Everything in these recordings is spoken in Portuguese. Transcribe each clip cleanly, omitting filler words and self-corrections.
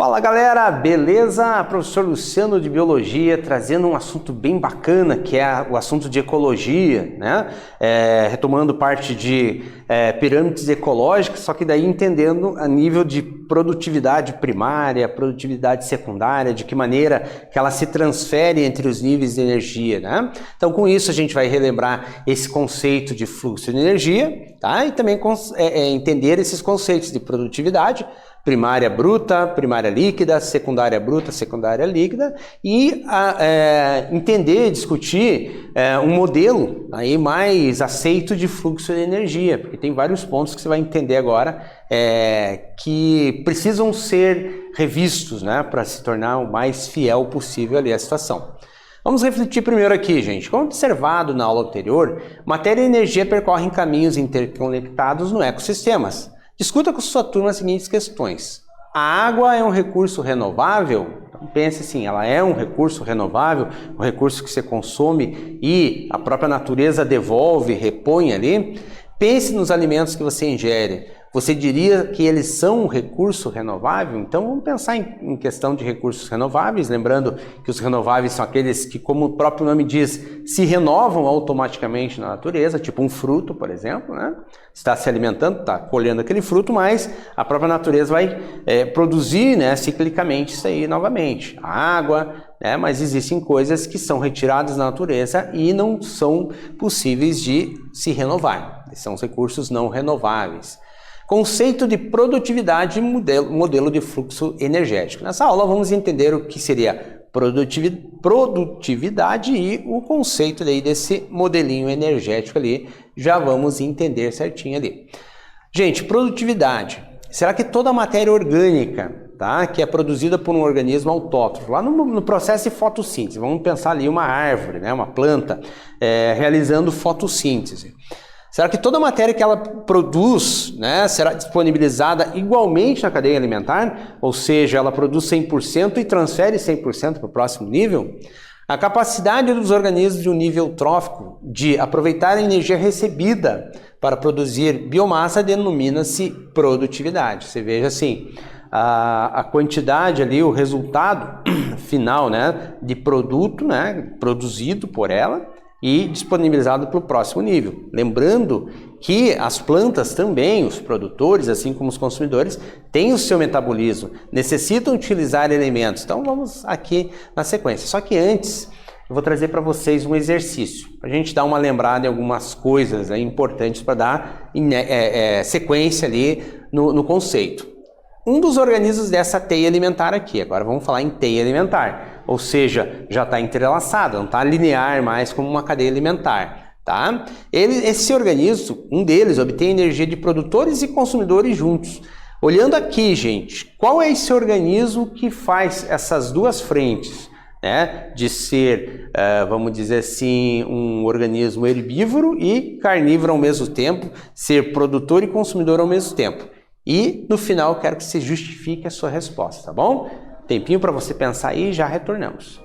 Fala galera, beleza? Professor Luciano de Biologia trazendo um assunto bem bacana que é o assunto de ecologia, né? Retomando parte de pirâmides ecológicas, só que daí entendendo a nível de produtividade primária, produtividade secundária, de que maneira que ela se transfere entre os níveis de energia, né? Então com isso a gente vai relembrar esse conceito de fluxo de energia, tá? E também entender esses conceitos de produtividade, primária bruta, primária líquida, secundária bruta, secundária líquida e entender, discutir um modelo aí mais aceito de fluxo de energia, porque tem vários pontos que você vai entender agora que precisam ser revistos, né, para se tornar o mais fiel possível ali à situação. Vamos refletir primeiro aqui, gente. Como observado na aula anterior, matéria e energia percorrem caminhos interconectados no ecossistemas. Discuta com sua turma as seguintes questões. A água é um recurso renovável? Então, pense assim, ela é um recurso renovável, um recurso que você consome e a própria natureza devolve, repõe ali? Pense nos alimentos que você ingere. Você diria que eles são um recurso renovável? Então vamos pensar em questão de recursos renováveis, lembrando que os renováveis são aqueles que, como o próprio nome diz, se renovam automaticamente na natureza, tipo um fruto, por exemplo, né? Está se alimentando, está colhendo aquele fruto, mas a própria natureza vai produzir, né, ciclicamente isso aí novamente. A água, né? Mas existem coisas que são retiradas da natureza e não são possíveis de se renovar. São os recursos não renováveis. Conceito de produtividade e modelo de fluxo energético. Nessa aula vamos entender o que seria produtividade e o conceito daí desse modelinho energético ali. Já vamos entender certinho ali. Gente, produtividade. Será que toda a matéria orgânica, tá, que é produzida por um organismo autótrofo, lá no processo de fotossíntese, vamos pensar ali uma árvore, né, uma planta, realizando fotossíntese. Será que toda a matéria que ela produz, né, será disponibilizada igualmente na cadeia alimentar? Ou seja, ela produz 100% e transfere 100% para o próximo nível? A capacidade dos organismos de um nível trófico de aproveitar a energia recebida para produzir biomassa denomina-se produtividade. Você veja assim, a quantidade ali, o resultado final, né, de produto, né, produzido por ela, e disponibilizado para o próximo nível. Lembrando que as plantas também, os produtores, assim como os consumidores, têm o seu metabolismo, necessitam utilizar elementos. Então vamos aqui na sequência. Só que antes, eu vou trazer para vocês um exercício, para a gente dar uma lembrada em algumas coisas importantes para dar sequência ali no conceito. Um dos organismos dessa teia alimentar aqui, agora vamos falar em teia alimentar, ou seja, já está entrelaçado, não está linear mais como uma cadeia alimentar, tá? Esse organismo, um deles, obtém energia de produtores e consumidores juntos. Olhando aqui, gente, qual é esse organismo que faz essas duas frentes, né? De ser, vamos dizer assim, um organismo herbívoro e carnívoro ao mesmo tempo, ser produtor e consumidor ao mesmo tempo. E no final eu quero que você justifique a sua resposta, tá bom? Tempinho para você pensar aí e já retornamos.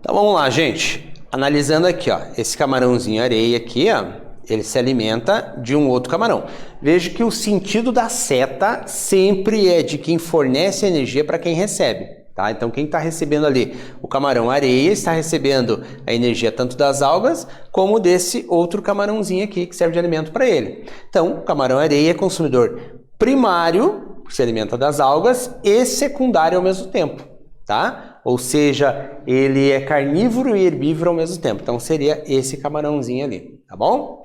Então vamos lá, gente. Analisando aqui, ó, esse camarãozinho areia aqui, ó, ele se alimenta de um outro camarão. Veja que o sentido da seta sempre é de quem fornece energia para quem recebe, tá? Então quem está recebendo ali o camarão areia está recebendo a energia tanto das algas como desse outro camarãozinho aqui que serve de alimento para ele. Então o camarão areia é consumidor primário, que se alimenta das algas, e secundário ao mesmo tempo, tá? Ou seja, ele é carnívoro e herbívoro ao mesmo tempo. Então seria esse camarãozinho ali, tá bom?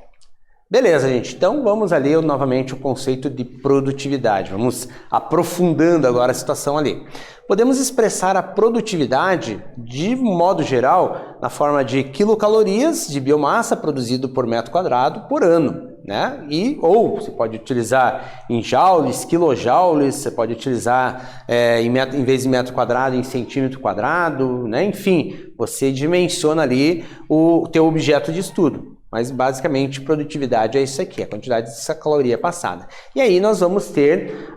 Beleza, gente. Então vamos ali novamente o conceito de produtividade. Vamos aprofundando agora a situação ali. Podemos expressar a produtividade de modo geral na forma de quilocalorias de biomassa produzido por metro quadrado por ano, né? Ou você pode utilizar em joules, quilojoules, você pode utilizar em vez de metro quadrado em centímetro quadrado, né? Enfim, você dimensiona ali o teu objeto de estudo. Mas basicamente produtividade é isso aqui, a quantidade dessa caloria passada. E aí nós vamos ter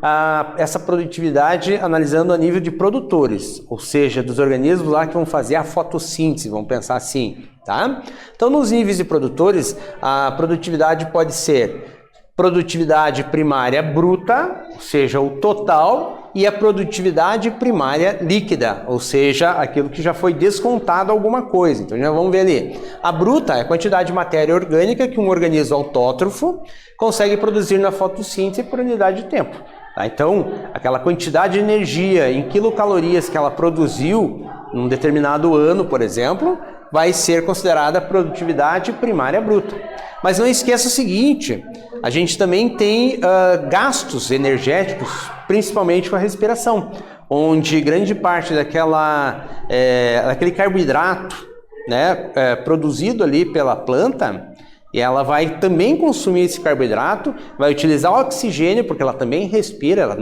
essa produtividade analisando a nível de produtores, ou seja, dos organismos lá que vão fazer a fotossíntese, vamos pensar assim, tá? Então nos níveis de produtores, a produtividade pode ser produtividade primária bruta, ou seja, o total, e a produtividade primária líquida, ou seja, aquilo que já foi descontado alguma coisa. Então já vamos ver ali. A bruta é a quantidade de matéria orgânica que um organismo autótrofo consegue produzir na fotossíntese por unidade de tempo. Tá? Então, aquela quantidade de energia em quilocalorias que ela produziu num determinado ano, por exemplo, vai ser considerada produtividade primária bruta. Mas não esqueça o seguinte, a gente também tem gastos energéticos, principalmente com a respiração, onde grande parte daquele carboidrato, né, produzido ali pela planta, e ela vai também consumir esse carboidrato, vai utilizar o oxigênio, porque ela também respira, ela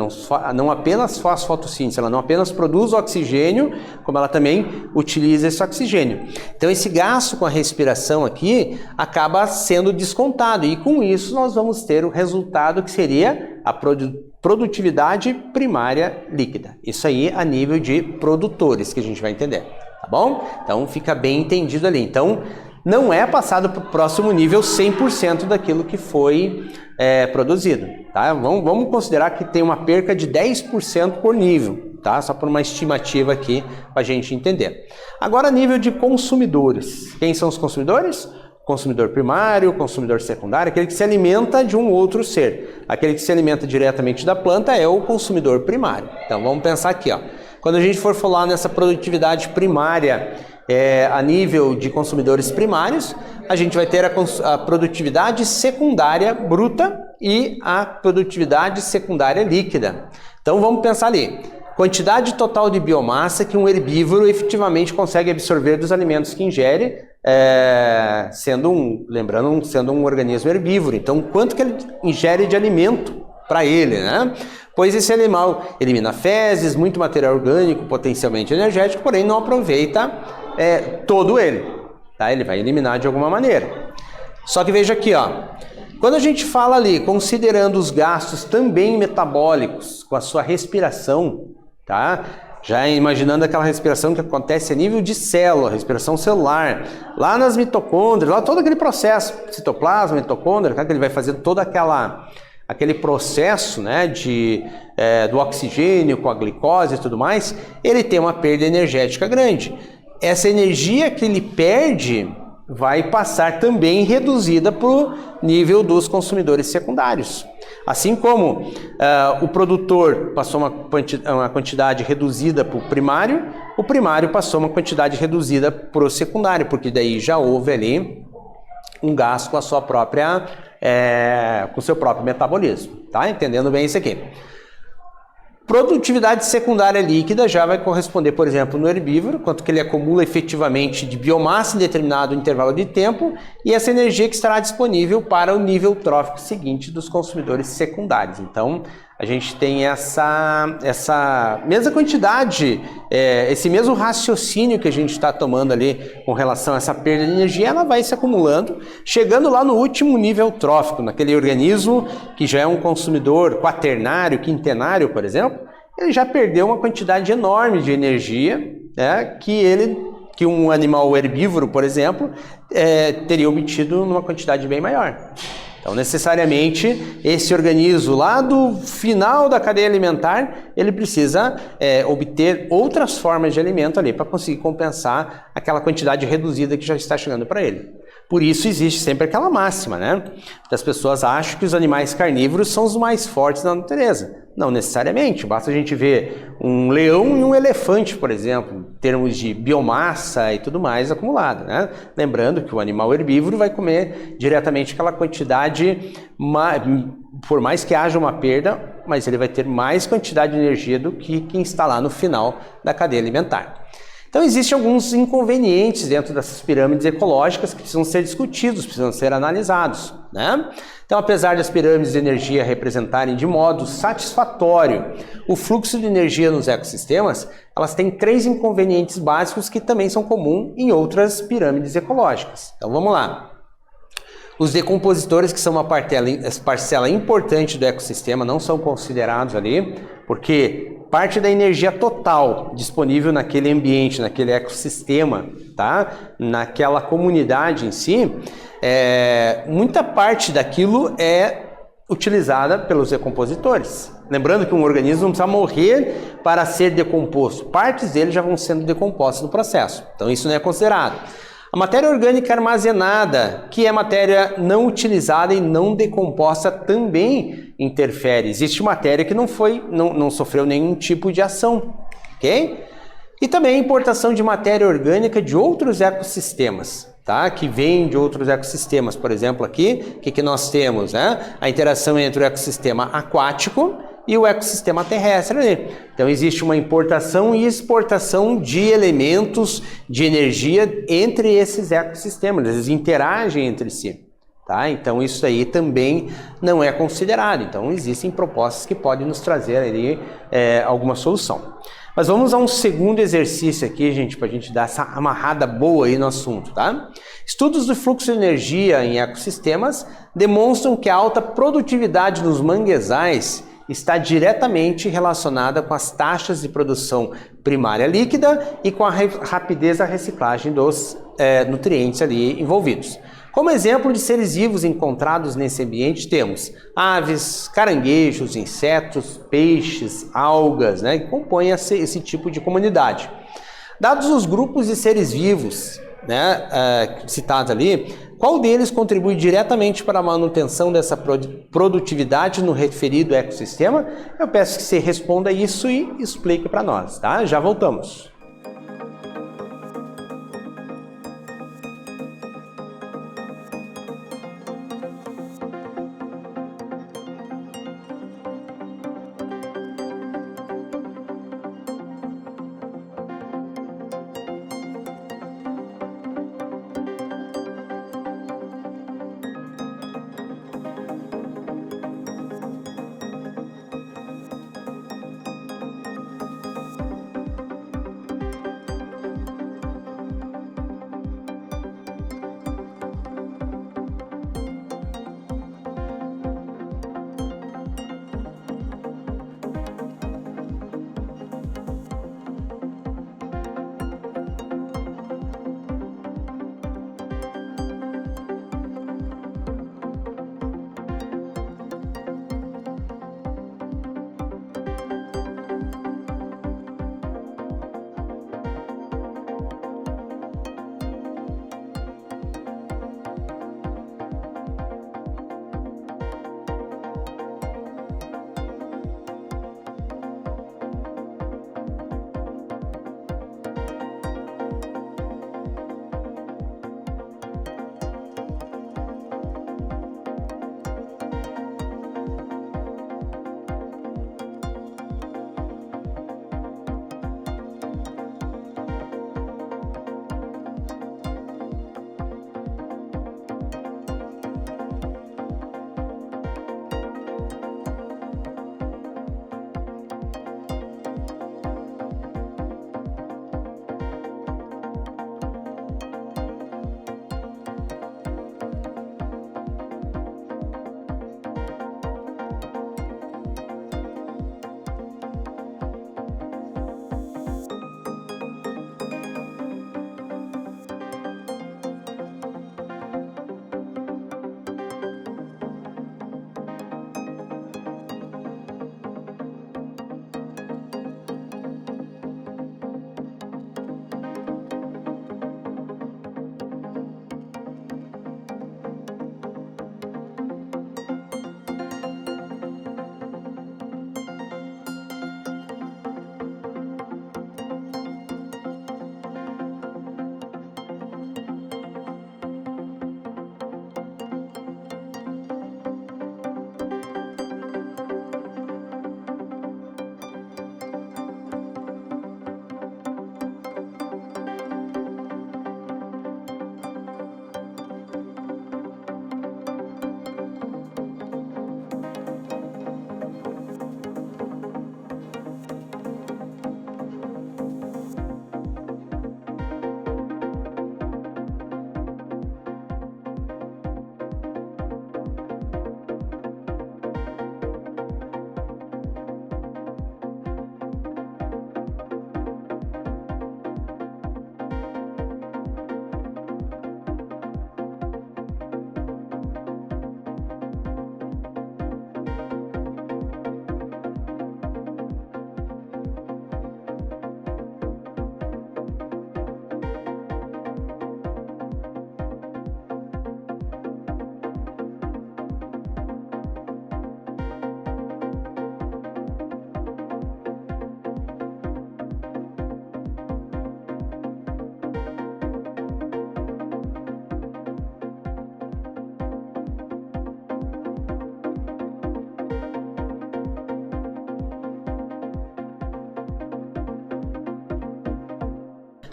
não apenas faz fotossíntese, ela não apenas produz oxigênio, como ela também utiliza esse oxigênio. Então esse gasto com a respiração aqui acaba sendo descontado, e com isso nós vamos ter o resultado que seria a produtividade primária líquida. Isso aí a nível de produtores que a gente vai entender, tá bom? Então fica bem entendido ali. Então, não é passado para o próximo nível 100% daquilo que foi produzido, tá? Vamos considerar que tem uma perca de 10% por nível, tá? Só por uma estimativa aqui para a gente entender. Agora, nível de consumidores. Quem são os consumidores? Consumidor primário, consumidor secundário, aquele que se alimenta de um outro ser. Aquele que se alimenta diretamente da planta é o consumidor primário. Então, vamos pensar aqui, ó. Quando a gente for falar nessa produtividade primária, a nível de consumidores primários, a gente vai ter a produtividade secundária bruta e a produtividade secundária líquida. Então vamos pensar ali, quantidade total de biomassa que um herbívoro efetivamente consegue absorver dos alimentos que ingere, sendo um organismo herbívoro. Então quanto que ele ingere de alimento para ele, né? Pois esse animal elimina fezes, muito material orgânico, potencialmente energético, porém não aproveita todo ele, tá? Ele vai eliminar de alguma maneira. Só que veja aqui, ó, quando a gente fala ali, considerando os gastos também metabólicos com a sua respiração, tá? Já imaginando aquela respiração que acontece a nível de célula, respiração celular, lá nas mitocôndrias, lá todo aquele processo, citoplasma, mitocôndria, que ele vai fazer todo aquele processo, né, do oxigênio com a glicose e tudo mais, ele tem uma perda energética grande. Essa energia que ele perde vai passar também reduzida para o nível dos consumidores secundários. Assim como o produtor passou uma quantidade reduzida para o primário passou uma quantidade reduzida para o secundário, porque daí já houve ali um gasto com a sua própria, com o seu próprio metabolismo, tá? Entendendo bem isso aqui. Produtividade secundária líquida já vai corresponder, por exemplo, no herbívoro, quanto que ele acumula efetivamente de biomassa em determinado intervalo de tempo, e essa energia que estará disponível para o nível trófico seguinte dos consumidores secundários. Então, a gente tem essa mesma quantidade, esse mesmo raciocínio que a gente está tomando ali com relação a essa perda de energia, ela vai se acumulando, chegando lá no último nível trófico, naquele organismo que já é um consumidor quaternário, quintenário, por exemplo, ele já perdeu uma quantidade enorme de energia, né, que ele que um animal herbívoro, por exemplo, teria obtido numa quantidade bem maior. Então, necessariamente, esse organismo lá do final da cadeia alimentar, ele precisa obter outras formas de alimento ali para conseguir compensar aquela quantidade reduzida que já está chegando para ele. Por isso existe sempre aquela máxima, né? As pessoas acham que os animais carnívoros são os mais fortes da natureza. Não necessariamente, basta a gente ver um leão e um elefante, por exemplo, em termos de biomassa e tudo mais acumulado, né? Lembrando que o animal herbívoro vai comer diretamente aquela quantidade, por mais que haja uma perda, mas ele vai ter mais quantidade de energia do que quem está lá no final da cadeia alimentar. Então existem alguns inconvenientes dentro dessas pirâmides ecológicas que precisam ser discutidos, precisam ser analisados, né? Então, apesar das pirâmides de energia representarem de modo satisfatório o fluxo de energia nos ecossistemas, elas têm 3 inconvenientes básicos que também são comuns em outras pirâmides ecológicas. Então vamos lá. Os decompositores, que são uma parcela importante do ecossistema, não são considerados ali, porque parte da energia total disponível naquele ambiente, naquele ecossistema, tá? Naquela comunidade em si, muita parte daquilo é utilizada pelos decompositores. Lembrando que um organismo não precisa morrer para ser decomposto. Partes dele já vão sendo decompostas no processo. Então isso não é considerado. A matéria orgânica armazenada, que é matéria não utilizada e não decomposta, também interfere. Existe matéria que não sofreu nenhum tipo de ação, ok? E também a importação de matéria orgânica de outros ecossistemas, tá? Que vem de outros ecossistemas. Por exemplo, aqui, o que nós temos, né? A interação entre o ecossistema aquático e o ecossistema terrestre ali. Então existe uma importação e exportação de elementos de energia entre esses ecossistemas, eles interagem entre si, tá? Então isso aí também não é considerado. Então existem propostas que podem nos trazer ali alguma solução. Mas vamos a um segundo exercício aqui, gente, para a gente dar essa amarrada boa aí no assunto, tá? Estudos do fluxo de energia em ecossistemas demonstram que a alta produtividade nos manguezais está diretamente relacionada com as taxas de produção primária líquida e com a rapidez da reciclagem dos nutrientes ali envolvidos. Como exemplo de seres vivos encontrados nesse ambiente, temos aves, caranguejos, insetos, peixes, algas, né, que compõem esse tipo de comunidade. Dados os grupos de seres vivos, né, citados ali, qual deles contribui diretamente para a manutenção dessa produtividade no referido ecossistema? Eu peço que você responda isso e explique para nós, tá? Já voltamos.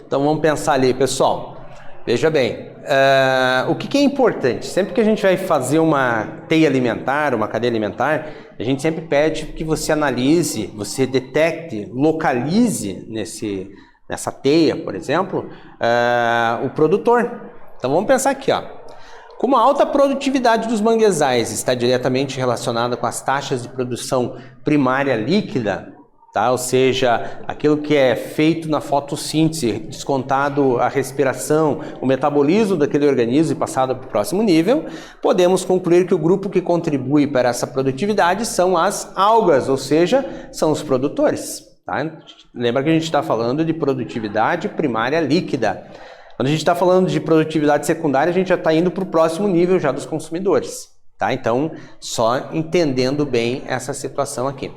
Então vamos pensar ali, pessoal. Veja bem, o que é importante? Sempre que a gente vai fazer uma teia alimentar, uma cadeia alimentar, a gente sempre pede que você analise, você detecte, localize nessa teia, por exemplo, o produtor. Então vamos pensar aqui, ó. Como a alta produtividade dos manguezais está diretamente relacionada com as taxas de produção primária líquida, tá? Ou seja, aquilo que é feito na fotossíntese, descontado a respiração, o metabolismo daquele organismo e passado para o próximo nível, podemos concluir que o grupo que contribui para essa produtividade são as algas, ou seja, são os produtores. Tá? Lembra que a gente está falando de produtividade primária líquida. Quando a gente está falando de produtividade secundária, a gente já está indo para o próximo nível já dos consumidores. Tá? Então, só entendendo bem essa situação aqui.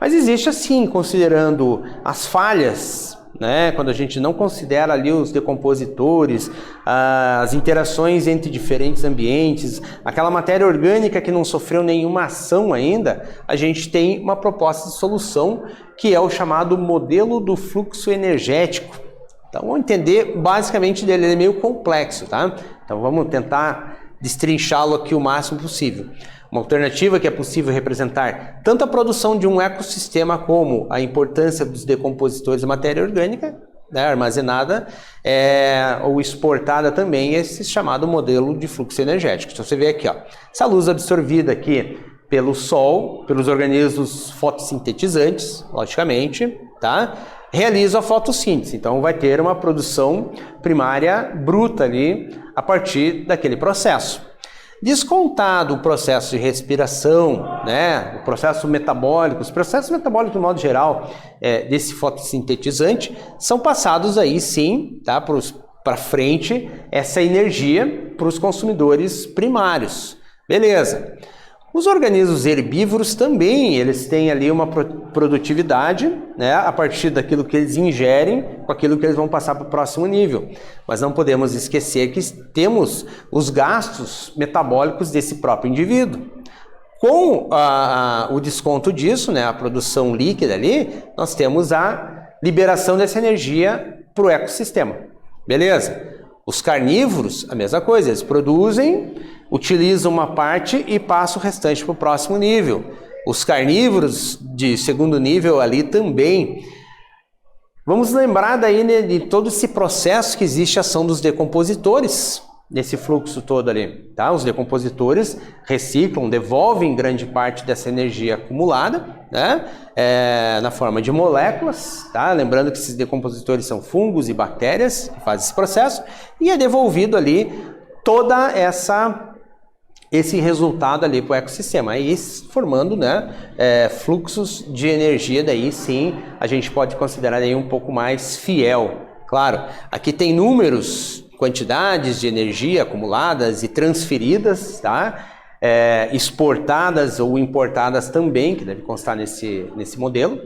Mas existe assim, considerando as falhas, né? Quando a gente não considera ali os decompositores, as interações entre diferentes ambientes, aquela matéria orgânica que não sofreu nenhuma ação ainda, a gente tem uma proposta de solução que é o chamado modelo do fluxo energético. Então, vamos entender basicamente dele, ele é meio complexo, tá? Então, vamos tentar destrinchá-lo aqui o máximo possível. Uma alternativa que é possível representar tanto a produção de um ecossistema como a importância dos decompositores de matéria orgânica, né, armazenada ou exportada também, esse chamado modelo de fluxo energético. Então, você vê aqui, ó, essa luz absorvida aqui pelo sol, pelos organismos fotossintetizantes, logicamente, tá? Realiza a fotossíntese, então vai ter uma produção primária bruta ali a partir daquele processo. Descontado o processo de respiração, né, o processo metabólico, os processos metabólicos, de modo geral, desse fotossintetizante, são passados aí sim, tá, para frente, essa energia para os consumidores primários. Beleza. Os organismos herbívoros também, eles têm ali uma produtividade, né, a partir daquilo que eles ingerem, com aquilo que eles vão passar para o próximo nível. Mas não podemos esquecer que temos os gastos metabólicos desse próprio indivíduo. Com o desconto disso, né, a produção líquida ali, nós temos a liberação dessa energia para o ecossistema. Beleza? Os carnívoros, a mesma coisa, eles produzem, utilizam uma parte e passam o restante para o próximo nível. Os carnívoros de segundo nível ali também. Vamos lembrar daí, né, de todo esse processo que existe a ação dos decompositores nesse fluxo todo ali. Tá? Os decompositores reciclam, devolvem grande parte dessa energia acumulada, né, na forma de moléculas. Tá? Lembrando que esses decompositores são fungos e bactérias que fazem esse processo, e é devolvido ali toda esse resultado ali para o ecossistema, aí formando, né, fluxos de energia, daí sim a gente pode considerar aí um pouco mais fiel. Claro, aqui tem números, quantidades de energia acumuladas e transferidas, tá? Exportadas ou importadas também, que deve constar nesse modelo,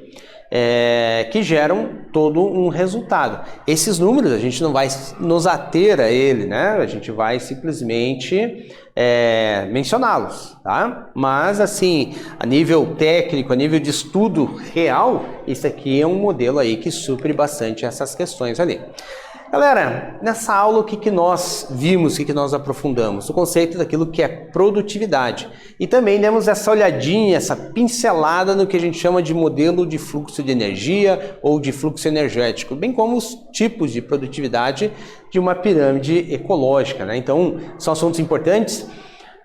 que geram todo um resultado. Esses números a gente não vai nos ater a ele, né? A gente vai simplesmente mencioná-los, tá? Mas assim, a nível técnico, a nível de estudo real, isso aqui é um modelo aí que supre bastante essas questões ali. Galera, nessa aula o que nós vimos, o que nós aprofundamos? O conceito daquilo que é produtividade. E também demos essa olhadinha, essa pincelada no que a gente chama de modelo de fluxo de energia ou de fluxo energético, bem como os tipos de produtividade de uma pirâmide ecológica, né? Então, são assuntos importantes.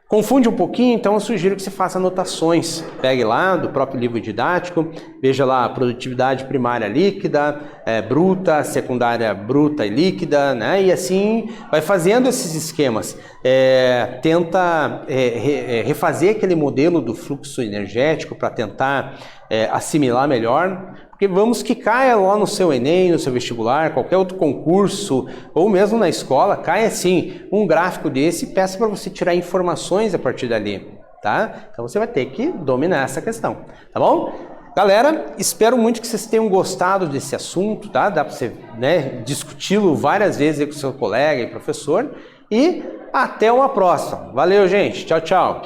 Confunde um pouquinho, então eu sugiro que você faça anotações. Pegue lá do próprio livro didático, veja lá a produtividade primária líquida, bruta, secundária bruta e líquida, né? E assim vai fazendo esses esquemas. Tenta refazer aquele modelo do fluxo energético para tentar assimilar melhor. Porque vamos que caia lá no seu Enem, no seu vestibular, qualquer outro concurso, ou mesmo na escola, caia assim um gráfico desse e peça para você tirar informações a partir dali, tá? Então você vai ter que dominar essa questão, tá bom? Galera, espero muito que vocês tenham gostado desse assunto, tá? Dá para você, né, discuti-lo várias vezes aí com o seu colega e professor, e até uma próxima. Valeu, gente. Tchau, tchau.